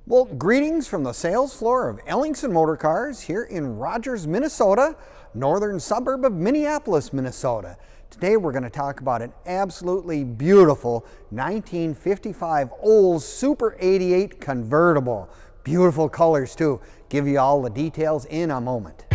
Well, greetings from the sales floor of Ellingson Motorcars here in Rogers, Minnesota, northern suburb of Minneapolis, Minnesota. Today we're going to talk about an absolutely beautiful 1955 Olds Super 88 Convertible. Beautiful colors too. Give you all the details in a moment.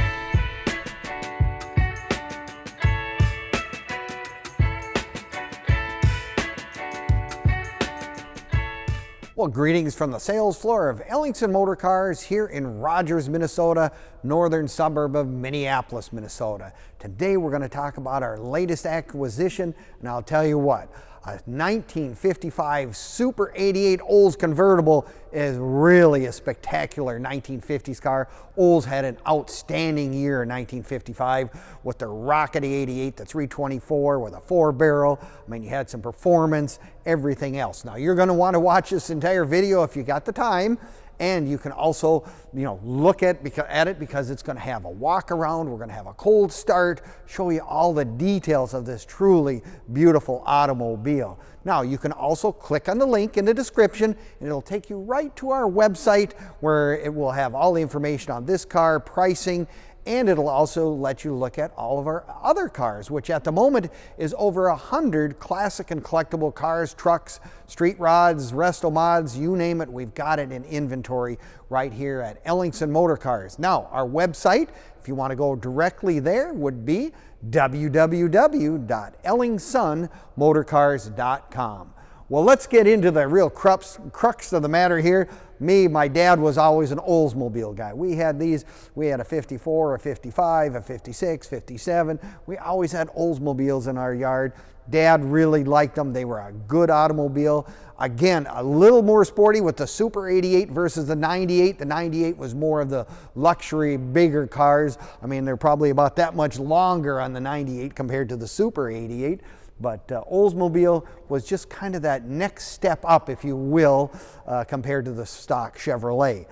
Well, greetings from the sales floor of Ellingson Motorcars here in Rogers, Minnesota, northern suburb of Minneapolis, Minnesota. Today we're going to talk about our latest acquisition, and I'll tell you what, a 1955 Super 88 Olds convertible is really a spectacular 1950s car. Olds had an outstanding year in 1955 with their rockety 88, the 324 with a 4-barrel. I mean, you had some performance, everything else. Now, you're going to want to watch this entire video if you got the time. And you can also, look at it because it's going to have a walk around. We're going to have a cold start, show you all the details of this truly beautiful automobile. Now, you can also click on the link in the description and it'll take you right to our website where it will have all the information on this car, pricing, and it'll also let you look at all of our other cars, which at the moment is over 100 classic and collectible cars, trucks, street rods, resto mods, you name it, we've got it in inventory right here at Ellingson Motorcars. Now, our website, if you want to go directly there, would be www.ellingsonmotorcars.com. Well, let's get into the real crux of the matter here. My dad was always an Oldsmobile guy. We had these, we had a 54, a 55, a 56, 57. We always had Oldsmobiles in our yard. Dad really liked them. They were a good automobile. Again, a little more sporty with the Super 88 versus the 98. The 98 was more of the luxury, bigger cars. I mean, they're probably about that much longer on the 98 compared to the Super 88. But Oldsmobile was just kind of that next step up, if you will, compared to the stock Chevrolet.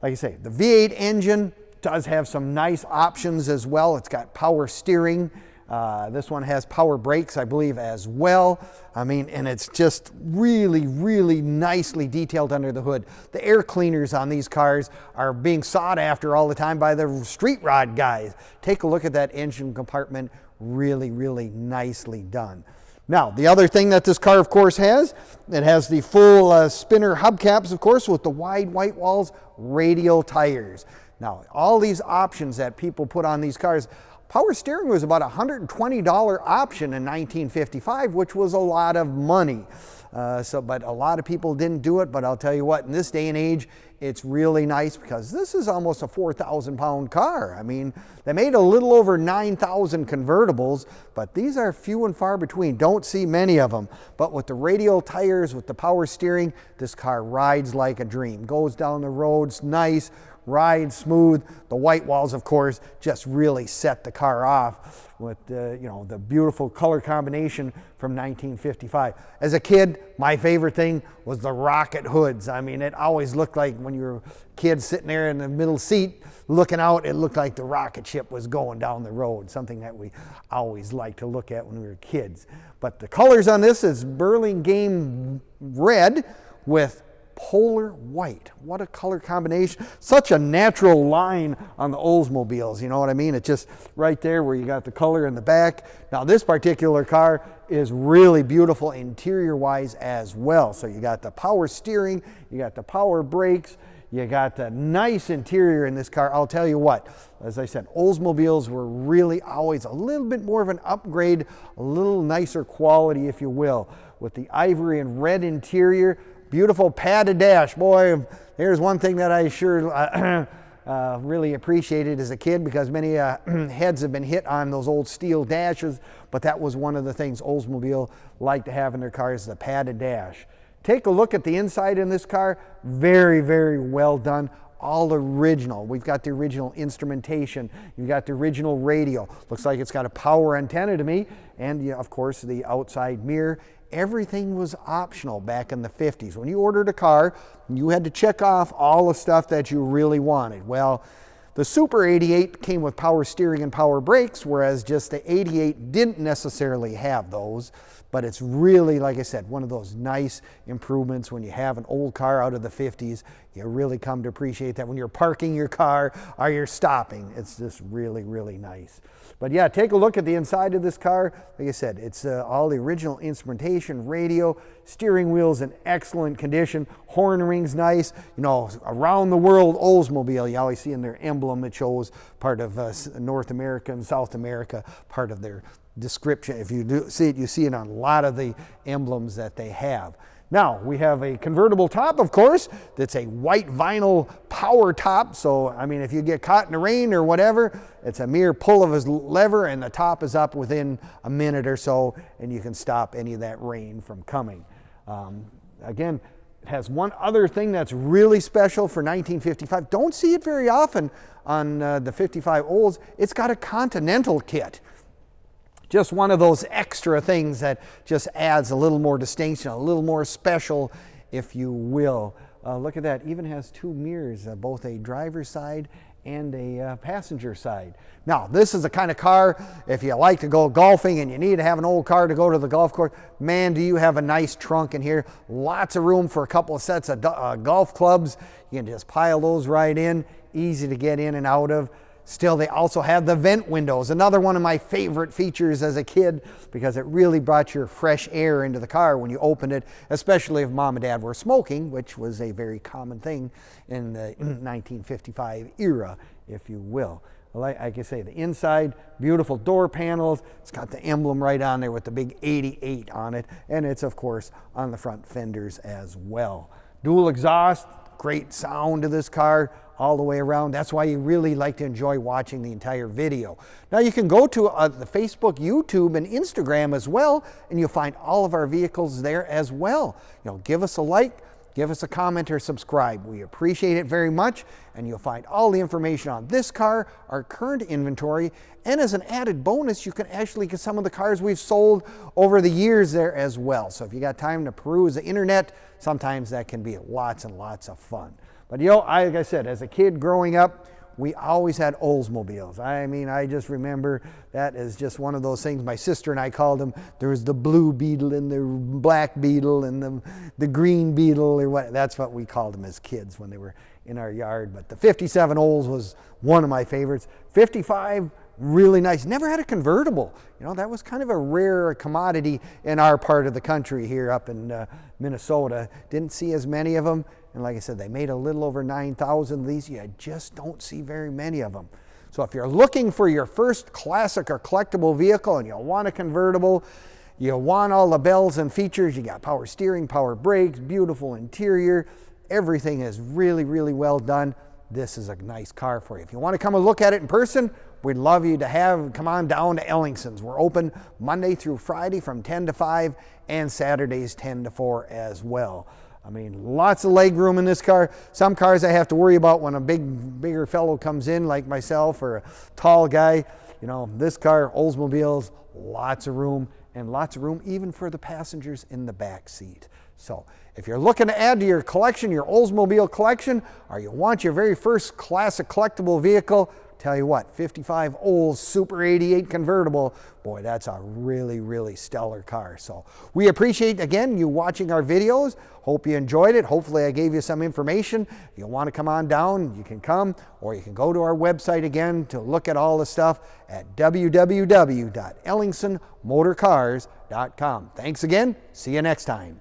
Like I say, the V8 engine does have some nice options as well. It's got power steering. This one has power brakes, I believe, as well. I mean, and it's just really, really nicely detailed under the hood. The air cleaners on these cars are being sought after all the time by the street rod guys. Take a look at that engine compartment. Really, really nicely done. Now, the other thing that this car, of course, has, it has the full spinner hubcaps, of course, with the wide white walls, radial tires. Now, all these options that people put on these cars, power steering was about a $120 option in 1955, which was a lot of money. But a lot of people didn't do it, but I'll tell you what, in this day and age, it's really nice because this is almost a 4,000-pound car. I mean, they made a little over 9,000 convertibles, but these are few and far between. Don't see many of them. But with the radial tires, with the power steering, this car rides like a dream. Goes down the roads nice, rides smooth. The white walls, of course, just really set the car off with the beautiful color combination from 1955. As a kid, my favorite thing was the rocket hoods. I mean, it always looked like when you were a kid sitting there in the middle seat looking out, it looked like the rocket ship was going down the road, something that we always liked to look at when we were kids. But the colors on this is Burlingame red with polar white. What a color combination. Such a natural line on the Oldsmobiles, you know what I mean? It's just right there where you got the color in the back. Now, this particular car is really beautiful interior-wise as well. So you got the power steering, you got the power brakes, you got the nice interior in this car. I'll tell you what, as I said, Oldsmobiles were really always a little bit more of an upgrade, a little nicer quality, if you will, with the ivory and red interior. Beautiful padded dash. Boy, there's one thing that I sure really appreciated as a kid because many heads have been hit on those old steel dashes, but that was one of the things Oldsmobile liked to have in their cars, the padded dash. Take a look at the inside in this car. Very, very well done. All original. We've got the original instrumentation. You've got the original radial. Looks like it's got a power antenna to me. And of course, the outside mirror. Everything was optional back in the 50s. When you ordered a car, you had to check off all the stuff that you really wanted. Well, The Super 88 came with power steering and power brakes, whereas just the 88 didn't necessarily have those. But it's really, like I said, one of those nice improvements when you have an old car out of the 50s. You really come to appreciate that when you're parking your car or you're stopping. It's just really, really nice. But yeah, take a look at the inside of this car. Like I said, it's all the original instrumentation, radio, steering wheel's in excellent condition, horn ring's nice. You know, around the world, Oldsmobile, you always see in their emblem, it shows part of North America and South America, part of their description. If you do see it, you see it on a lot of the emblems that they have. Now, we have a convertible top, of course, that's a white vinyl power top. So, I mean, if you get caught in the rain or whatever, it's a mere pull of a lever and the top is up within a minute or so, and you can stop any of that rain from coming. Again, it has one other thing that's really special for 1955. Don't see it very often on the 55 Olds. It's got a Continental kit. Just one of those extra things that just adds a little more distinction, a little more special, if you will. Look at that, even has two mirrors, both a driver's side and a passenger side. Now, this is the kind of car, if you like to go golfing and you need to have an old car to go to the golf course, man, do you have a nice trunk in here. Lots of room for a couple of sets of golf clubs. You can just pile those right in, easy to get in and out of. Still, they also have the vent windows, another one of my favorite features as a kid, because it really brought your fresh air into the car when you opened it, especially if mom and dad were smoking, which was a very common thing in the 1955 era, if you will. Like I say, the inside, beautiful door panels. It's got the emblem right on there with the big 88 on it, and it's, of course, on the front fenders as well. Dual exhaust, great sound to this car all the way around. That's why you really like to enjoy watching the entire video. Now you can go to the Facebook, YouTube, and Instagram as well, and you'll find all of our vehicles there as well. You know, give us a like, give us a comment, or subscribe. We appreciate it very much, and you'll find all the information on this car, our current inventory, and as an added bonus, you can actually get some of the cars we've sold over the years there as well. So if you got time to peruse the internet, sometimes that can be lots and lots of fun. But you know, like I said, as a kid growing up, we always had Oldsmobiles. I mean, I just remember that is just one of those things. My sister and I called them. There was the blue Beetle and the black Beetle and the green Beetle, or what. That's what we called them as kids when they were in our yard. But the 57 Olds was one of my favorites. 55, really nice. Never had a convertible. You know, that was kind of a rare commodity in our part of the country here up in Minnesota. Didn't see as many of them. And like I said, they made a little over 9,000 of these. You just don't see very many of them. So if you're looking for your first classic or collectible vehicle and you want a convertible, you want all the bells and features, you got power steering, power brakes, beautiful interior, everything is really, really well done, this is a nice car for you. If you want to come and look at it in person, we'd love you to come on down to Ellingson's. We're open Monday through Friday from 10 to 5 and Saturdays 10 to 4 as well. I mean, lots of leg room in this car. Some cars I have to worry about when a bigger fellow comes in like myself or a tall guy. You know, this car, Oldsmobiles, lots of room, and lots of room even for the passengers in the back seat. So if you're looking to add to your collection, your Oldsmobile collection, or you want your very first classic collectible vehicle, tell you what, 55 Olds Super 88 Convertible, boy, that's a really, really stellar car. So we appreciate, again, you watching our videos. Hope you enjoyed it. Hopefully I gave you some information. If you want to come on down, you can come, or you can go to our website again to look at all the stuff at www.ellingsonmotorcars.com. Thanks again. See you next time.